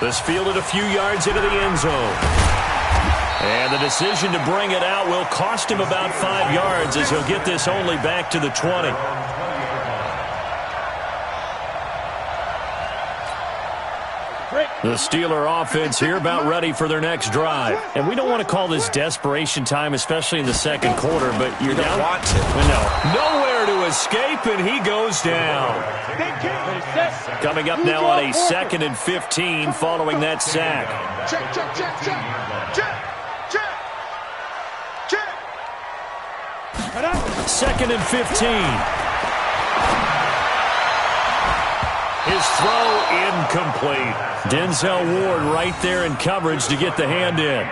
This fielded a few yards into the end zone. And the decision to bring it out will cost him about 5 yards as he'll get this only back to the 20. The Steeler offense here about ready for their next drive. And we don't want to call this desperation time, especially in the second quarter, but you're down. Want to. No. Nowhere to escape, and he goes down. Coming up now on a 2nd and 15 following that sack. Second and 15. His throw incomplete. Denzel Ward right there in coverage to get the hand in.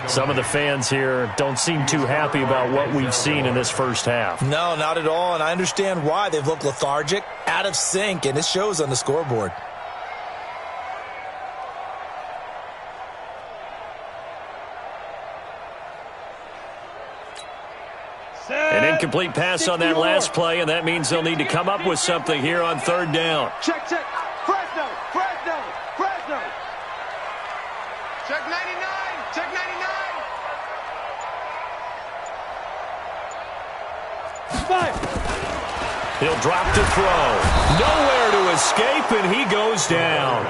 Some of the fans here don't seem too happy about what we've seen in this first half. No, not at all, and I understand why. They've looked lethargic, out of sync, and it shows on the scoreboard. An incomplete pass on that last play, and that means they'll need to come up with something here on 3rd down. Check. Fresno. Check 99. Check 99. He'll drop to throw. Nowhere to escape, and he goes down.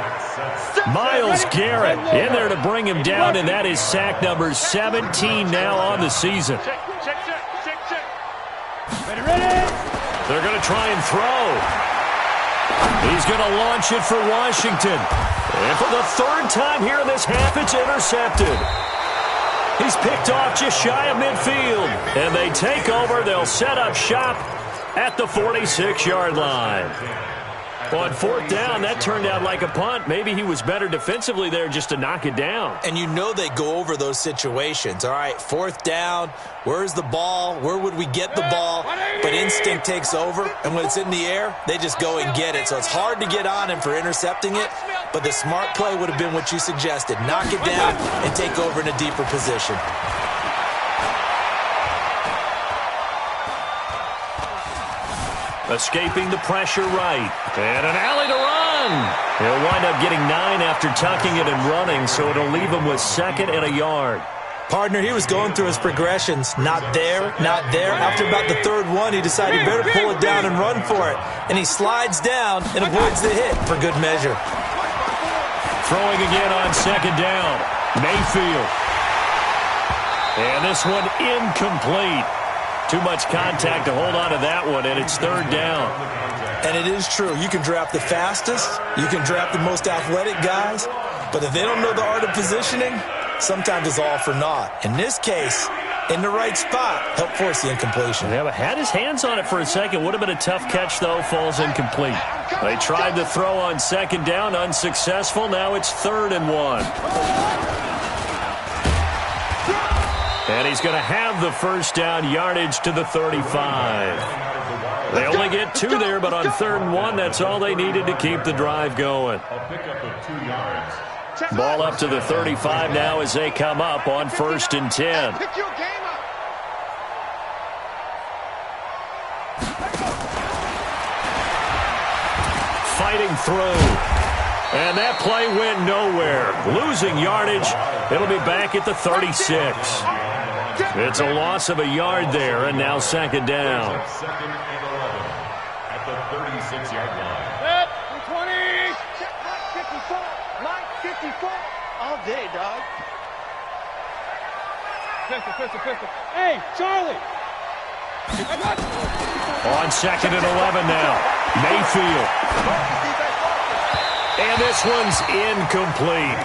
Myles Garrett in there to bring him down, and that is sack number 17 now on the season. Check. They're going to try and throw. He's going to launch it for Washington. And for the 3rd time here in this half, it's intercepted. He's picked off just shy of midfield. And they take over. They'll set up shop at the 46-yard line. On 4th down, that turned out like a punt. Maybe he was better defensively there just to knock it down. And you know they go over those situations. All right, 4th down, where's the ball? Where would we get the ball? But instinct takes over, and when it's in the air, they just go and get it. So it's hard to get on him for intercepting it, but the smart play would have been what you suggested. Knock it down and take over in a deeper position. Escaping the pressure right. And an alley to run. He'll wind up getting 9 after tucking it and running, so it'll leave him with 2nd and a yard. Partner, he was going through his progressions. Not there, not there. After about the 3rd one, he decided he better pull it down and run for it. And he slides down and avoids the hit for good measure. Throwing again on 2nd down. Mayfield. And this one incomplete. Too much contact to hold on to that one, and it's 3rd down. And it is true. You can draft the fastest. You can draft the most athletic guys. But if they don't know the art of positioning, sometimes it's all for naught. In this case, in the right spot, helped force the incompletion. Yeah, but had his hands on it for a second. Would have been a tough catch, though. Falls incomplete. They tried to throw on 2nd down. Unsuccessful. Now it's 3rd and 1. And he's going to have the 1st down, yardage to the 35. They only get 2 there, but on 3rd and 1, that's all they needed to keep the drive going. Ball up to the 35 now as they come up on 1st and 10. Fighting through. And that play went nowhere. Losing yardage. It'll be back at the 36. It's a loss of a yard there, and now 2nd down. At the 36-yard line. 20. Line 54. All day, dog. Pistol. Hey, Charlie. On 2nd and 11 now. Mayfield. And this one's incomplete.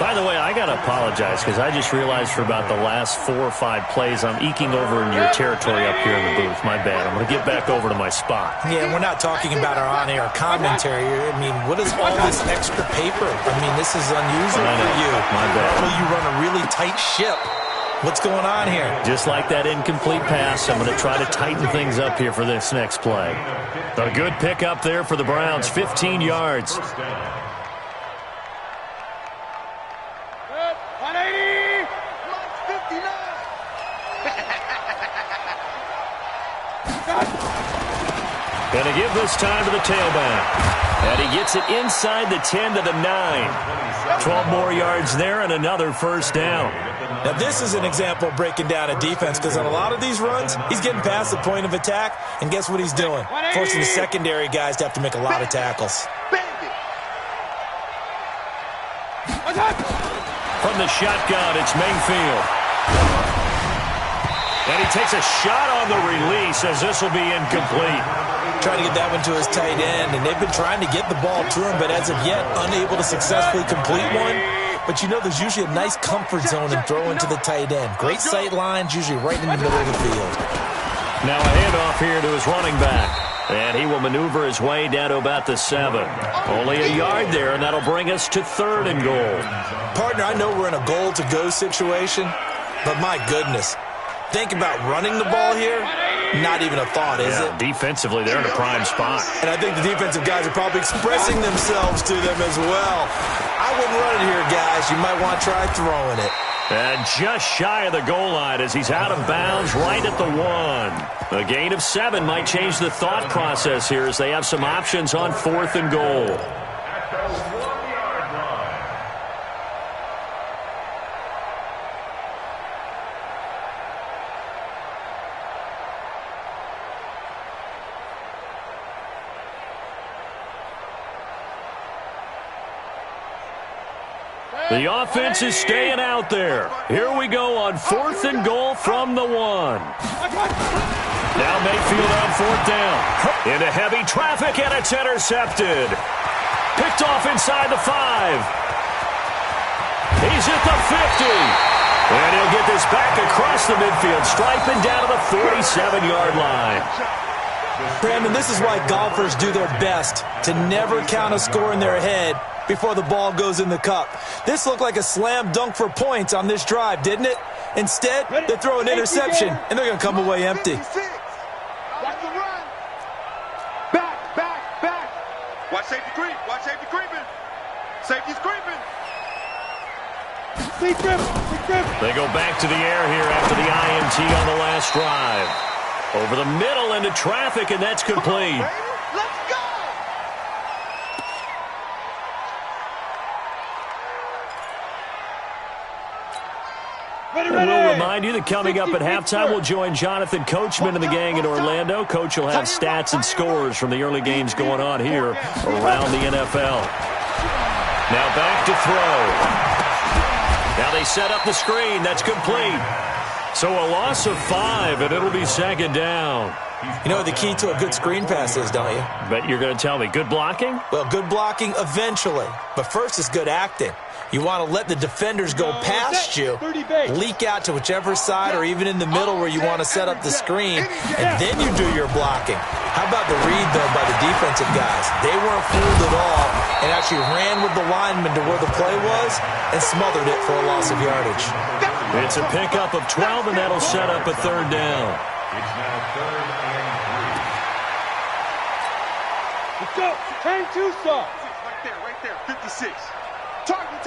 By the way, I got to apologize because I just realized for about the last 4 or 5 plays I'm eking over in your territory up here in the booth. My bad. I'm going to get back over to my spot. Yeah, we're not talking about our on-air commentary. I mean, what is all this extra paper? I mean, this is unusual for you. My bad. Well, you run a really tight ship. What's going on here? Just like that incomplete pass, I'm going to try to tighten things up here for this next play. A good pickup there for the Browns, 15 yards. 180. 59. Going to give this time to the tailback. And he gets it inside the 10 to the 9. 12 more yards there and another first down. Now, this is an example of breaking down a defense because on a lot of these runs, he's getting past the point of attack, and guess what he's doing? Forcing the secondary guys to have to make a lot of tackles. From the shotgun, it's Mayfield. And he takes a shot on the release as this will be incomplete. Trying to get that one to his tight end, and they've been trying to get the ball to him, but as of yet, unable to successfully complete one. But you know there's usually a nice comfort zone in throwing to the tight end. Great sight lines, usually right in the middle of the field. Now a handoff here to his running back. And he will maneuver his way down to about the 7. Only a yard there, and that'll bring us to 3rd and goal. Partner, I know we're in a goal-to-go situation, but my goodness. Think about running the ball here. Not even a thought, is it? Defensively, they're in a prime spot. And I think the defensive guys are probably expressing themselves to them as well. I wouldn't run it here, guys. You might want to try throwing it. And just shy of the goal line as he's out of bounds right at the 1. A gain of 7 might change the thought process here as they have some options on 4th and goal. The offense is staying out there. Here we go on 4th and goal from the 1. Now Mayfield on 4th down. Into heavy traffic, and it's intercepted. Picked off inside the 5. He's at the 50. And he'll get this back across the midfield stripe and down to the 47-yard line. Brandon, this is why golfers do their best to never count a score in their head before the ball goes in the cup. This looked like a slam dunk for points on this drive, didn't it? Instead, they throw an interception, and they're going to come away empty. Watch the run. Back. Watch safety creep. Watch safety creeping. Safety's creeping. They go back to the air here after the INT on the last drive. Over the middle into traffic, and that's complete. Let's go. And we'll remind you that coming up at halftime, we'll join Jonathan Coachman and the gang in Orlando. Coach will have stats and scores from the early games going on here around the NFL. Now back to throw. Now they set up the screen. That's complete. So a loss of 5, and it'll be 2nd down. You know what the key to a good screen pass is, don't you? Bet you're going to tell me. Good blocking? Well, good blocking eventually. But first is good acting. You want to let the defenders go past you, leak out to whichever side or even in the middle where you want to set up the screen, and then you do your blocking. How about the read, though, by the defensive guys? They weren't fooled at all and actually ran with the lineman to where the play was and smothered it for a loss of yardage. It's a pickup of 12, and that'll set up a 3rd down. It's now 3rd and 3. Let's go. Turn 2 stop. Right there. 56. Target.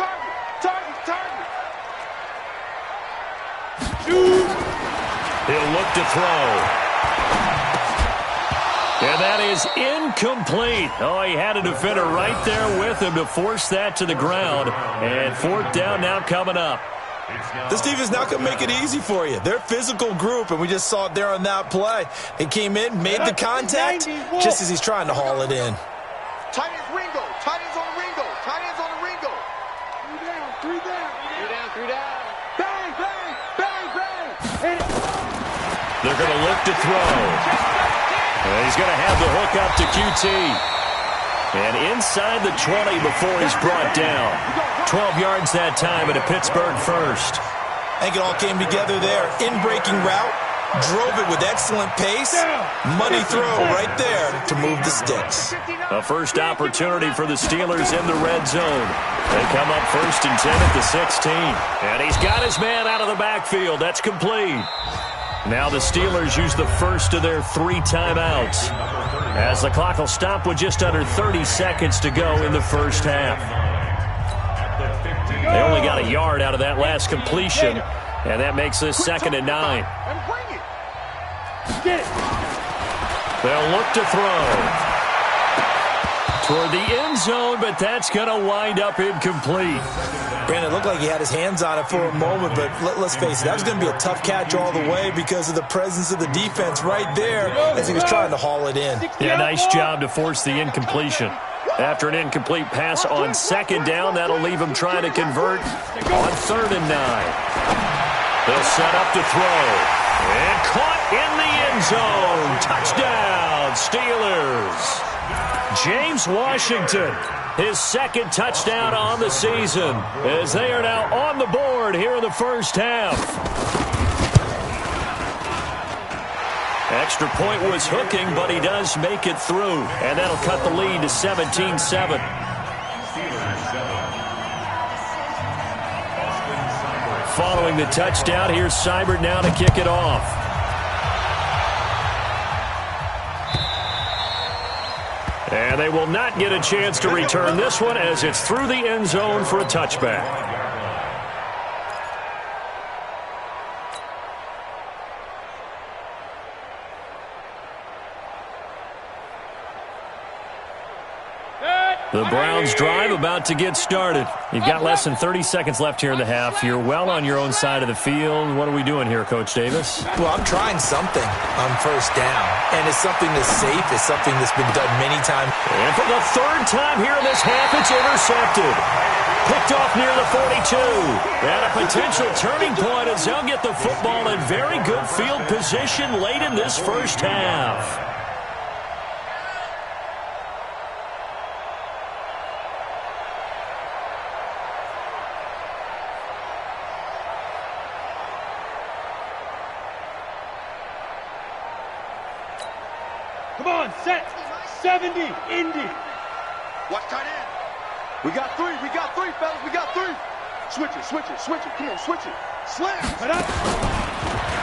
Shoot. He'll look to throw. And that is incomplete. Oh, he had a defender right there with him to force that to the ground. And 4th down now coming up. This defense not going to make it easy for you. They're a physical group, and we just saw it there on that play. He came in, made the contact, just as he's trying to haul it in. Tight ends Ringo. Tight ends on the Ringo. 3 down. Bang. Hit it. They're going to look to throw. And he's going to have the hook up to QT. And inside the 20 before he's brought down. 12 yards that time at a Pittsburgh first. I think it all came together there. In-breaking route. Drove it with excellent pace. Money throw right there to move the sticks. A first opportunity for the Steelers in the red zone. They come up 1st and 10 at the 16. And he's got his man out of the backfield. That's complete. Now the Steelers use the first of their 3 timeouts, as the clock will stop with just under 30 seconds to go in the first half. They only got a yard out of that last completion, and that makes this 2nd and 9. They'll look to throw. toward the end zone, but that's going to wind up incomplete. Brandon, it looked like he had his hands on it for a moment, but let's face it, that was going to be a tough catch all the way because of the presence of the defense right there as he was trying to haul it in. Yeah, nice job to force the incompletion. After an incomplete pass on second down, that'll leave him trying to convert on 3rd and 9. They'll set up to throw. And caught in the end zone. Touchdown, Steelers. James Washington, his 2nd touchdown on the season, as they are now on the board here in the first half. Extra point was hooking, but he does make it through. And that'll cut the lead to 17-7. Following the touchdown, here's Seibert now to kick it off. And they will not get a chance to return this one as it's through the end zone for a touchback. The Browns drive about to get started. You've got less than 30 seconds left here in the half. You're well on your own side of the field. What are we doing here, Coach Davis? Well, I'm trying something on 1st down, and it's something that's safe. It's something that's been done many times. And for the 3rd time here in this half, it's intercepted. Picked off near the 42. And a potential turning point as they'll get the football in very good field position late in this first half. Come on, set. 70, Indy. Watch tight end. We got 3, fellas, we got 3. Switch it. Come on, switch it. Slam. Cut up.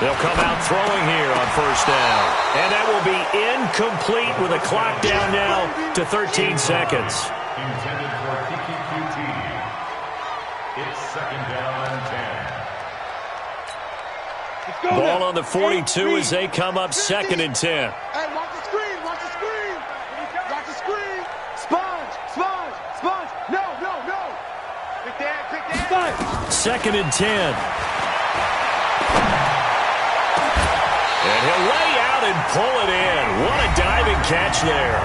They'll come out throwing here on 1st down. And that will be incomplete with a clock down now to 13 seconds. Intended for TTQT. It's 2nd down and 10. Let's go. Ball on the 42 as they come up 2nd and 10. Hey, watch the screen. Watch the screen. Sponge. No. Pick that. 2nd and 10. And he'll lay out and pull it in. What a diving catch there.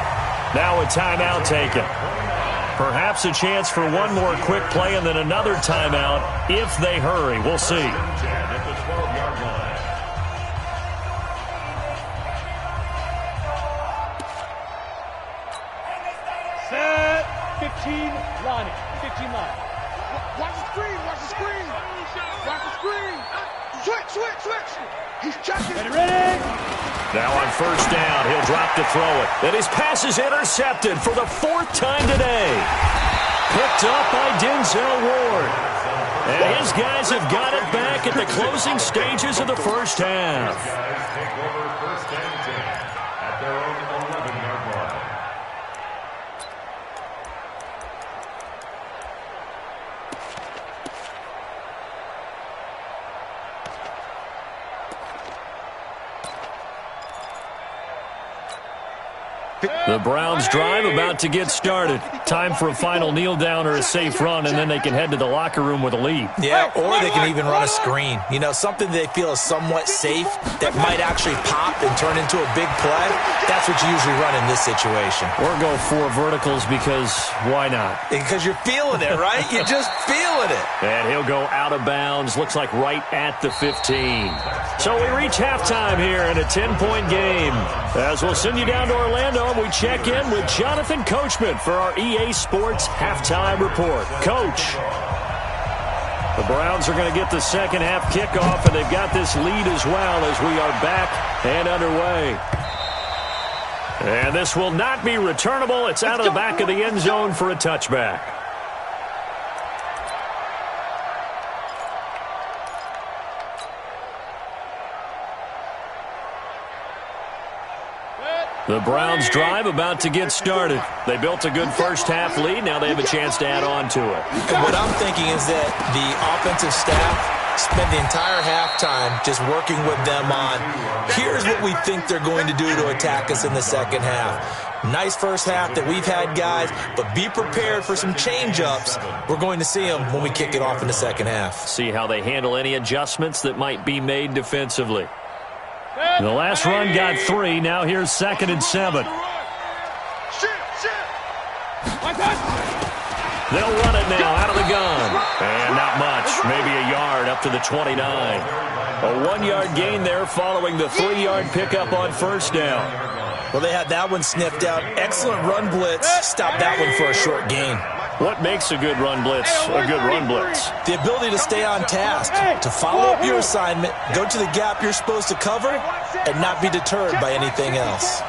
Now a timeout taken. Perhaps a chance for one more quick play and then another timeout if they hurry. We'll see. At the 12-yard line. Set. 15 line. Watch the screen. Switch. He's checking. Ready. Now on 1st down, he'll drop to throw it. And his pass is intercepted for the 4th time today. Picked up by Denzel Ward. And his guys have got it back at the closing stages of the first half. Guys take over 1st and 10 at their own 11-yard line. The Browns drive about to get started. Time for a final kneel down or a safe run, and then they can head to the locker room with a lead. Yeah, or they can even run a screen. You know, something they feel is somewhat safe that might actually pop and turn into a big play. That's what you usually run in this situation. Or go 4 verticals because why not? Because you're feeling it, right? You're just feeling it. And he'll go out of bounds. Looks like right at the 15. So we reach halftime here in a 10-point game. As we'll send you down to Orlando, we check in with Jonathan Coachman for our EA Sports Halftime Report. Coach, the Browns are going to get the second half kickoff, and they've got this lead as well as we are back and underway. And this will not be returnable. It's out of the back of the end zone for a touchback. The Browns' drive about to get started. They built a good first-half lead. Now they have a chance to add on to it. And what I'm thinking is that the offensive staff spend the entire halftime just working with them on, here's what we think they're going to do to attack us in the second half. Nice first half that we've had, guys, but be prepared for some change-ups. We're going to see them when we kick it off in the second half. See how they handle any adjustments that might be made defensively. The last run got 3. Now here's 2nd and 7. They'll run it now out of the gun. And not much. Maybe a yard up to the 29. A 1-yard gain there following the 3-yard pickup on first down. Well, they had that one sniffed out. Excellent run blitz. Stop that one for a short gain. What makes a good run blitz a good run blitz? The ability to stay on task, to follow up your assignment, go to the gap you're supposed to cover, and not be deterred by anything else.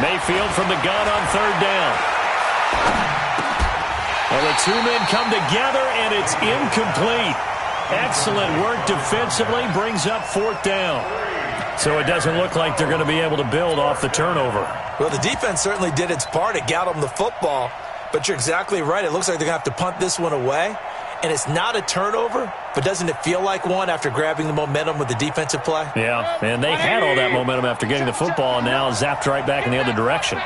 Mayfield from the gun on 3rd down. Well, the two men come together, and it's incomplete. Excellent work defensively, brings up 4th down. So it doesn't look like they're going to be able to build off the turnover. Well, the defense certainly did its part. It got them the football. But you're exactly right. It looks like they're going to have to punt this one away. And it's not a turnover, but doesn't it feel like one after grabbing the momentum with the defensive play? Yeah, and they had all that momentum after getting the football and now zapped right back in the other direction.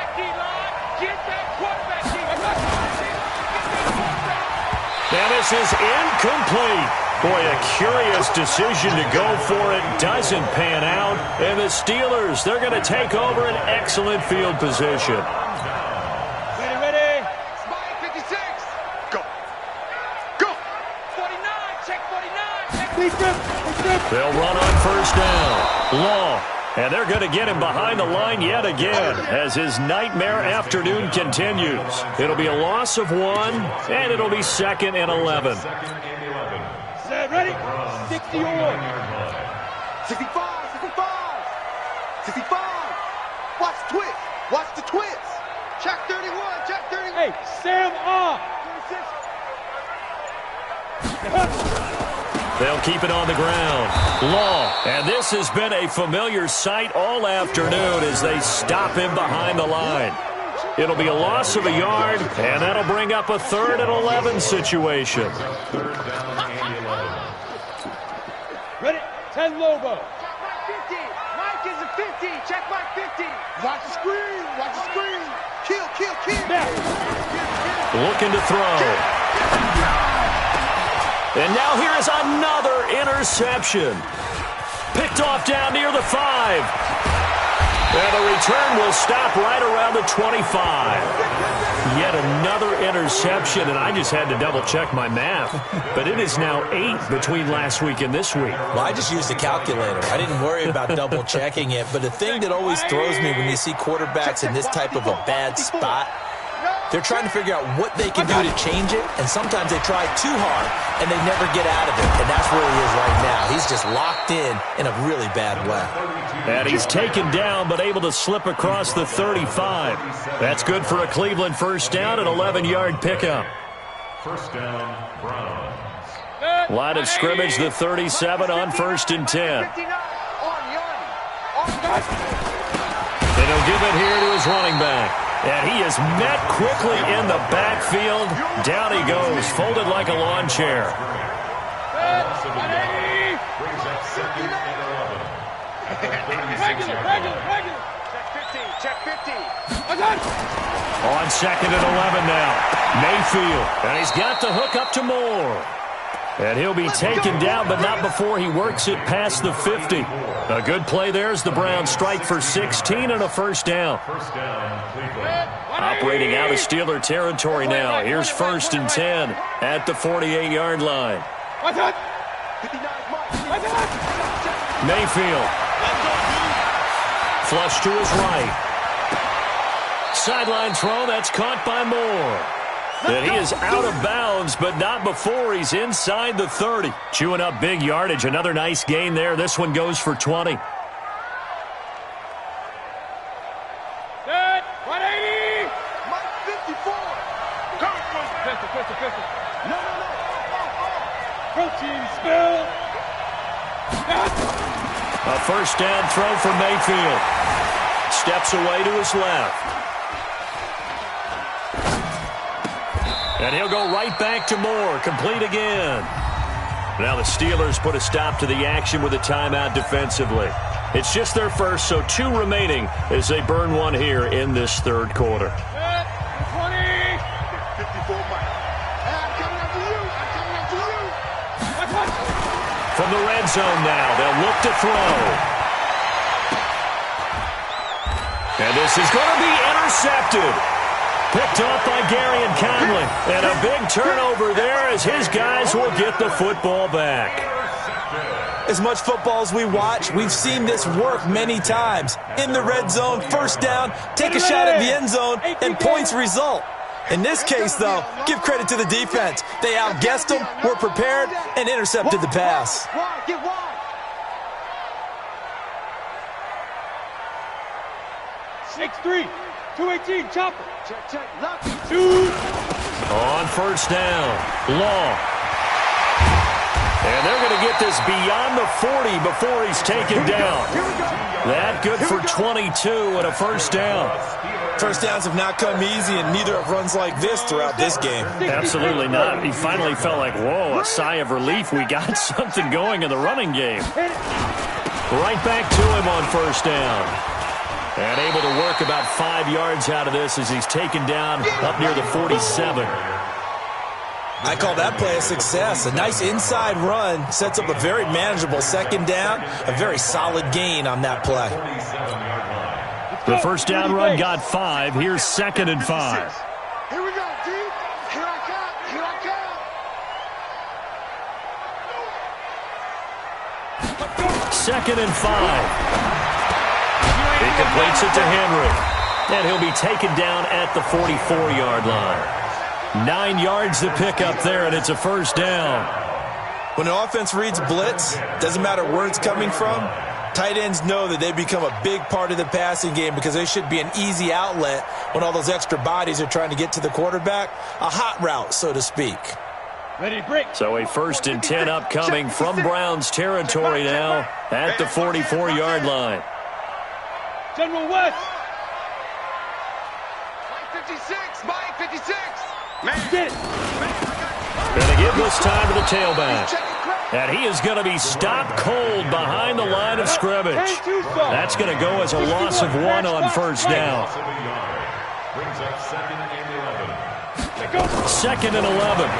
Now this is incomplete. Boy, a curious decision to go for it. Doesn't pan out. And the Steelers, they're going to take over an excellent field position. Ready. Spy 56. Go. Go. 49. Check 49. They'll run on first down. Long. And they're going to get him behind the line yet again as his nightmare afternoon continues. It'll be a loss of 1, and it'll be 2nd and 11. Set, ready? 60 on. 65, 65. 65. Watch the twist. Watch the twist. Check 31, check 31. Hey, Sam off. 36. They'll keep it on the ground. Long. And this has been a familiar sight all afternoon as they stop him behind the line. It'll be a loss of a yard, and that'll bring up a 3rd and 11 situation. Ready? 10 Lobo. Check Mike 50. Mike is a 50. Check Mike 50. Watch the screen. Watch the screen. Kill. Looking to throw. And now here is another interception. Picked off down near the 5. And the return will stop right around the 25. Yet another interception, and I just had to double-check my math. But it is now 8 between last week and this week. Well, I just used a calculator. I didn't worry about double-checking it. But the thing that always throws me when you see quarterbacks in this type of a bad spot, they're trying to figure out what they can do to change it, and sometimes they try too hard, and they never get out of it, and that's where he is right now. He's just locked in a really bad way. And he's taken down, but able to slip across the 35. That's good for a Cleveland first down, an 11-yard pickup. First down, Browns. Line of scrimmage, the 37 on 1st and 10. On. And he'll give it here to his running back. And he is met quickly in the backfield. Down he goes, folded like a lawn chair. Brings up 2nd and 11. Regular. Check 50. On 2nd and 11 now. Mayfield. And he's got the hook up to Moore. And he'll be taken down, but not before he works it past the 50. A good play there as the Browns strike for 16 and a first down. First down, Cleveland. Operating out of Steeler territory now. Here's 1st and 10 at the 48-yard line. Mayfield. Flush to his right. Sideline throw, that's caught by Moore. And he is out of bounds, but not before he's inside the 30. Chewing up big yardage. Another nice gain there. This one goes for 20. Set. 180. Mike 54. Pistol. No. Protein spill. A first down throw for Mayfield. Steps away to his left. And he'll go right back to Moore. Complete again. Now the Steelers put a stop to the action with a timeout defensively. It's just their first, so 2 remaining as they burn one here in this third quarter. 20. 54 miles. Hey, I'm coming after you. I'm coming after you. Watch. From the red zone now, they'll look to throw. And this is going to be intercepted. Picked off by Gary and Conley. And a big turnover there as his guys will get the football back. As much football as we watch, we've seen this work many times. In the red zone, first down, take a shot at the end zone, and points result. In this case, though, give credit to the defense. They outguessed them, were prepared, and intercepted the pass. Wide, get wide. 6'3", 218, chopper. Check, lock, 2. On first down, Long. And they're going to get this beyond the 40 before he's taken down. That good for 22 and a first down. First downs have not come easy, and neither have runs like this throughout this game. Absolutely not. He finally felt like, whoa, a sigh of relief. We got something going in the running game. Right back to him on first down. And able to work about 5 yards out of this as he's taken down up near the 47. I call that play a success. A nice inside run sets up a very manageable second down. A very solid gain on that play. The first down run got 5. Here's 2nd and 5. Here we go, D. Here I come. Here I come. 2nd and 5. He completes it to Henry. And he'll be taken down at the 44-yard line. 9 yards to pick up there, and it's a first down. When an offense reads blitz, doesn't matter where it's coming from, tight ends know that they become a big part of the passing game because they should be an easy outlet when all those extra bodies are trying to get to the quarterback. A hot route, so to speak. Ready, break. So a 1st and 10 upcoming from Browns territory now at the 44-yard line. General West. Mike 56, Mike 56. Man, get it. Going to give this time to the tailback. And he is going to be stopped cold behind the line of scrimmage. That's going to go as a loss of 1 on first down. Brings up 2nd and 11. 2nd and 11.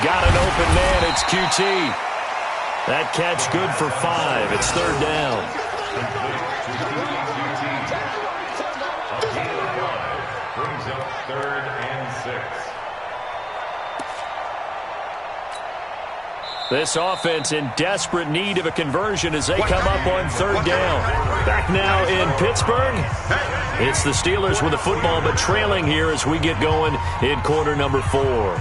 Got an open man. It's QT. That catch good for 5. It's 3rd down. Brings up 3rd and 6. This offense in desperate need of a conversion as they come up on 3rd down. Back now in Pittsburgh. It's the Steelers with the football, but trailing here as we get going in quarter number 4.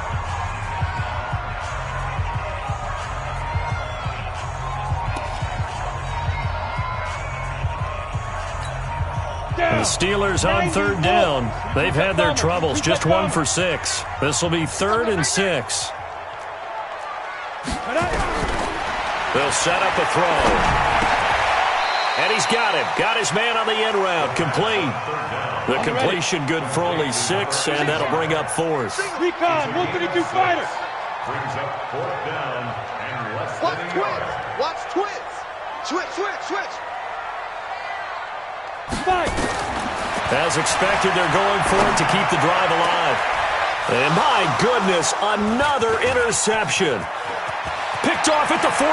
The Steelers on 3rd down. They've had their troubles, just 1 for 6. This will be 3rd and 6. They'll set up a throw. And he's got him. Got his man on the end route. Complete. The completion good for only 6, and that'll bring up 4th. Recon, 132 fighter. Brings up 4th down and less than Watch a twins. yard. Watch twins. Switch. Fight. As expected, they're going for it to keep the drive alive. And my goodness, another interception. Picked off at the 14.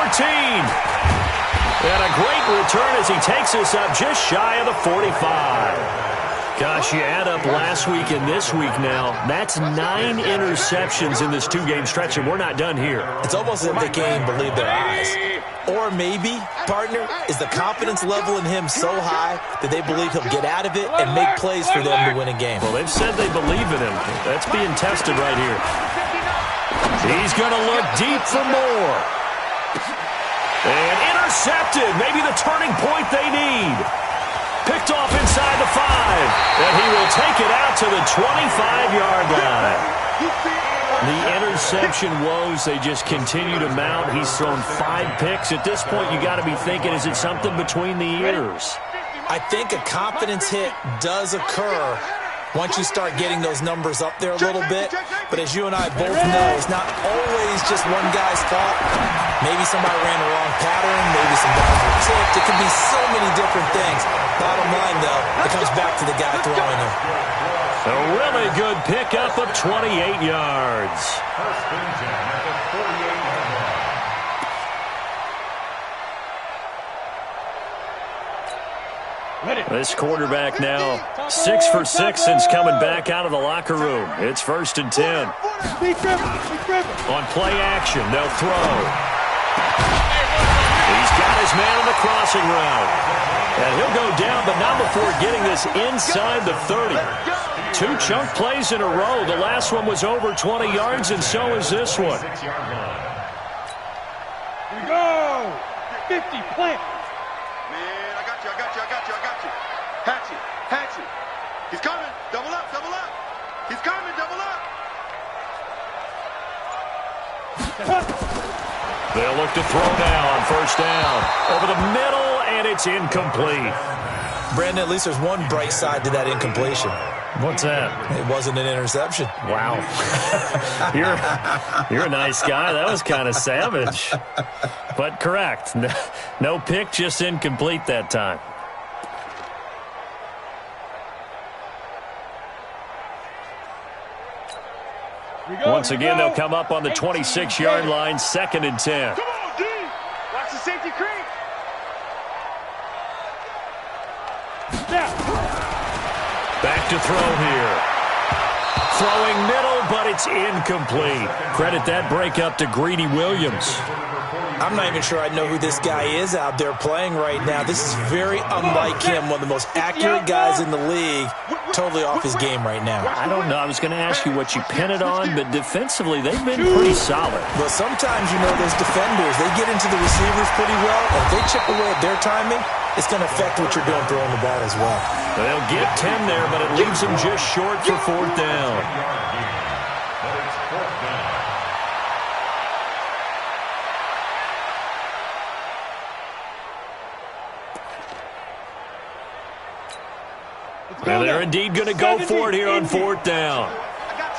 And a great return as he takes us up just shy of the 45. Gosh, you add up last week and this week now, that's 9 interceptions in this 2-game stretch, and we're not done here. It's almost as if they can't even believe their eyes. Or maybe, partner, is the confidence level in him so high that they believe he'll get out of it and make plays for them to win a game. Well, they've said they believe in him. That's being tested right here. He's going to look deep for more. And intercepted. Maybe the turning point they need. Picked off inside the 5. And he will take it out to the 25-yard line. The interception woes, they just continue to mount. He's thrown 5 picks. At this point, you got to be thinking, is it something between the ears? I think a confidence hit does occur once you start getting those numbers up there a little bit. But as you and I both know, it's not always just one guy's fault. Maybe somebody ran the wrong pattern. Maybe some guys were tipped. It can be so many different things. Bottom line, though, it comes back to the guy throwing them. A really good pickup of 28 yards. First and 10 at the 48-yard line. This quarterback now 6 for 6 since coming back out of the locker room. It's first and 10. On play action, they'll throw. He's got his man on the crossing route. And he'll go down, but not before getting this inside the 30. 2 chunk plays in a row. The last one was over 20 yards, and so is this one. Here we go. 50, plant. Man, I got you. Hatchet. He's coming. Double up. He's coming, double up. They'll look to throw down, first down. Over the middle, and it's incomplete. Brandon, at least there's one bright side to that incompletion. What's that? It wasn't an interception. Wow. You're a nice guy. That was kind of savage. But correct. No pick, just incomplete that time. Once again, they'll come up on the 26-yard line, 2nd and 10. Come on, D. Watch the safety creep. Back to throw here. Throwing middle, but it's incomplete. Credit that breakup to Greedy Williams. I'm not even sure I know who this guy is out there playing right now. This is very unlike him, one of the most accurate guys in the league. Totally off his game right now. I don't know. I was going to ask you what you pin it on, but defensively, they've been pretty solid. Well, sometimes, you know, those defenders, they get into the receivers pretty well. And if they chip away at their timing, it's going to affect what you're doing throwing the ball as well. They'll get 10 there, but it leaves them just short for 4th down. And they're indeed going to go for it here on 4th down.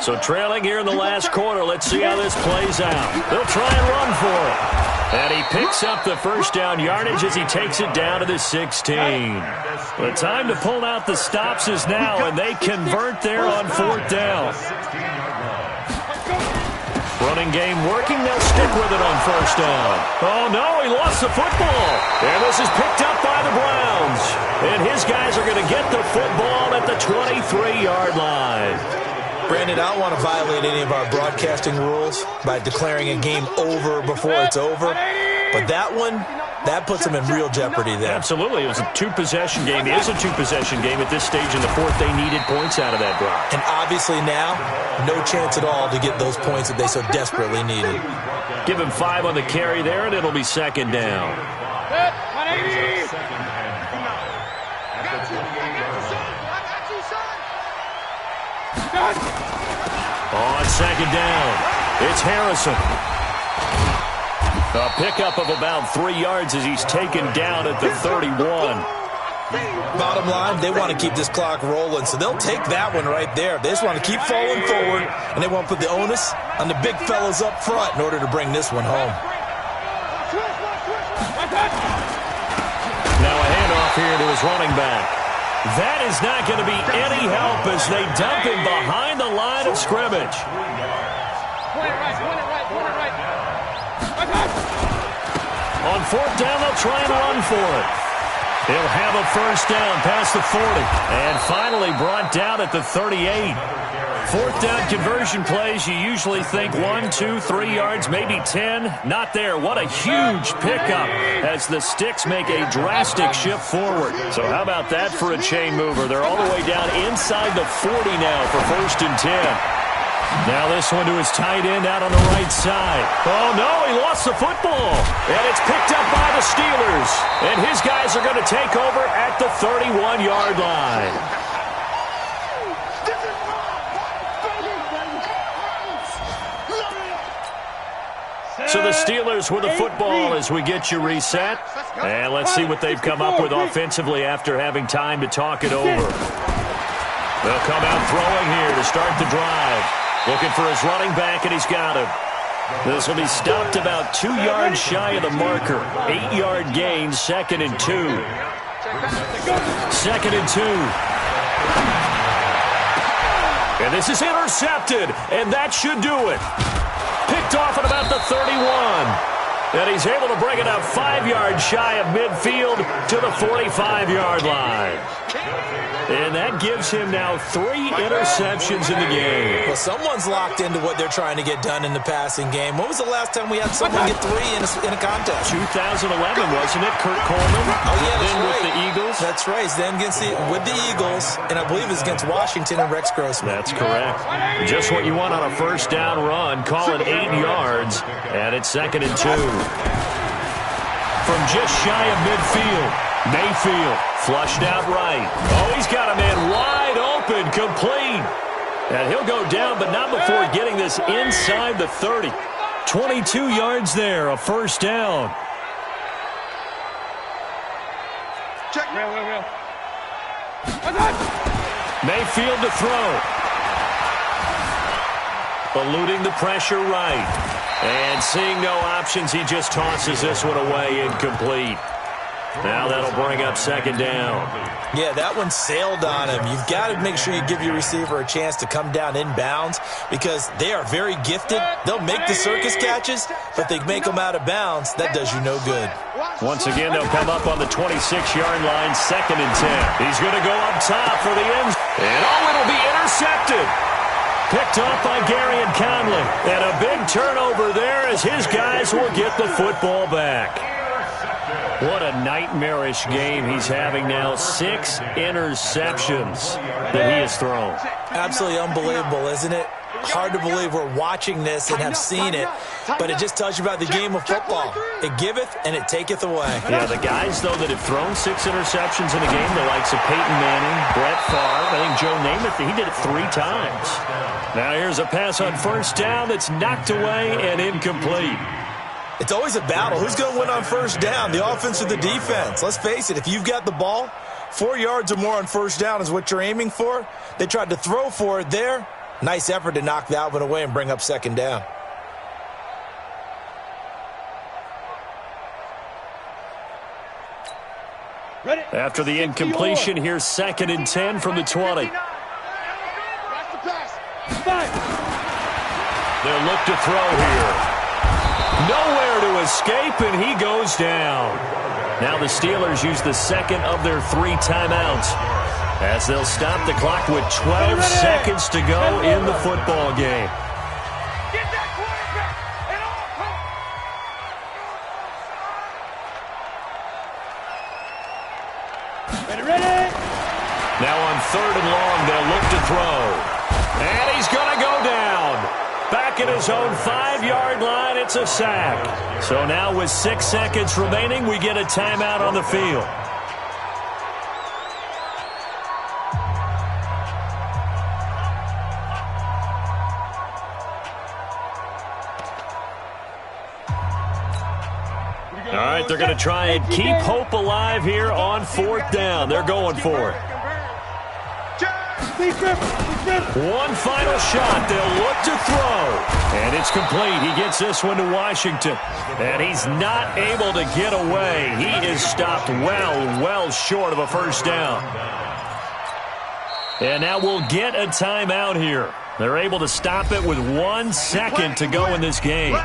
So trailing here in the last quarter, let's see how this plays out. They'll try and run for it. And he picks up the first down yardage as he takes it down to the 16. The time to pull out the stops is now, and they convert there on 4th down. Running game working, they'll stick with it on 1st down. Oh, no, he lost the football. And this is picked up by the Browns. And his guys are going to get the football at the 23-yard line. Brandon, I don't want to violate any of our broadcasting rules by declaring a game over before it's over. But that one, that puts them in real jeopardy there. Absolutely. It was a 2-possession game. It is a 2-possession game at this stage in the 4th. They needed points out of that drive. And obviously now, no chance at all to get those points that they so desperately needed. Give him 5 on the carry there, and it'll be 2nd down. On 2nd down, it's Harrison. A pickup of about 3 yards as he's taken down at the 31. Bottom line, they want to keep this clock rolling, so they'll take that one right there. They just want to keep falling forward, and they want to put the onus on the big fellas up front in order to bring this one home. Now a handoff here to his running back. That is not going to be any help as they dump him behind the line of scrimmage. On 4th down, they'll try and run for it. He'll have a first down past the 40. And finally brought down at the 38. 4th down conversion plays, you usually think 1, 2, 3 yards, maybe 10. Not there. What a huge pickup as the Sticks make a drastic shift forward. So how about that for a chain mover? They're all the way down inside the 40 now for 1st and 10. Now this one to his tight end out on the right side. Oh, no, he lost the football. And it's picked up by the Steelers. And his guys are going to take over at the 31-yard line. So the Steelers with the football as we get you reset. And let's see what they've come up with offensively after having time to talk it over. They'll come out throwing here to start the drive. Looking for his running back, and he's got him. This will be stopped about 2 yards shy of the marker. 8-yard gain, 2nd and 2. 2nd and 2. And this is intercepted, and that should do it. Picked off at about the 31. And he's able to bring it up 5 yards shy of midfield to the 45-yard line. And that gives him now 3 interceptions in the game. Well, someone's locked into what they're trying to get done in the passing game. When was the last time we had someone get 3 in a contest? 2011, wasn't it? Kurt Coleman? Oh, yeah, that's then right. with the Eagles? That's right. He's then with the Eagles, and I believe it's against Washington and Rex Grossman. That's correct. Just what you want on a first down run. Call it 8 yards, and it's 2nd and 2. From just shy of midfield, Mayfield flushed out right. Oh, he's got a man wide open, complete. And he'll go down, but not before getting this inside the 30. 22 yards there, a first down. Check. Real. Mayfield to throw. Eluding the pressure right. And seeing no options, he just tosses this one away, incomplete. Now that'll bring up 2nd down. Yeah, that one sailed on him. You've got to make sure you give your receiver a chance to come down inbounds because they are very gifted. They'll make the circus catches, but they make them out of bounds. That does you no good. Once again, they'll come up on the 26-yard line, 2nd and 10. He's going to go up top for the end. And it'll be intercepted. Picked off by Gary and Conley. And a big turnover there as his guys will get the football back. What a nightmarish game he's having now. 6 interceptions that he has thrown. Absolutely unbelievable, isn't it? Hard to believe we're watching this and have seen it, but it just tells you about the game of football. It giveth and it taketh away. Yeah, the guys, though, that have thrown 6 interceptions in a game, the likes of Peyton Manning, Brett Favre, I think Joe Namath, he did it 3 times. Now here's a pass on first down that's knocked away and incomplete. It's always a battle. Who's going to win on first down, the offense or the defense? Let's face it, if you've got the ball, 4 yards or more on first down is what you're aiming for. They tried to throw for it there. Nice effort to knock that one away and bring up 2nd down. After the incompletion, here's 2nd and 10 from the 20. They'll look to throw here. Nowhere to escape, and he goes down. Now the Steelers use the 2nd of their 3 timeouts as they'll stop the clock with 12 seconds to go in the football game. Now on 3rd and long, they'll look to throw. And he's going to go down. Back at his own 5-yard line, it's a sack. So now with 6 seconds remaining, we get a timeout on the field. All right, they're going to try and keep hope alive here on 4th down. They're going for it. One final shot. They'll look to throw. And it's complete. He gets this one to Washington. And he's not able to get away. He is stopped well short of a first down. And now we'll get a timeout here. They're able to stop it with 1 second to go in this game.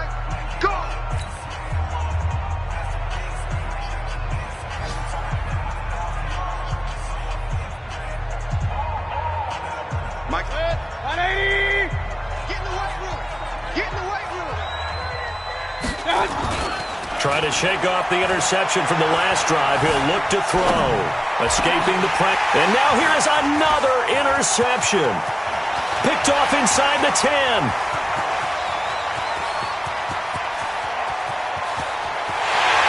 Try to shake off the interception from the last drive. He'll look to throw. Escaping the pressure. And now here is another interception. Picked off inside the 10.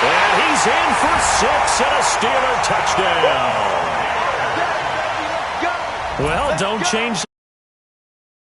And he's in for 6 and a Steeler touchdown. Well, don't change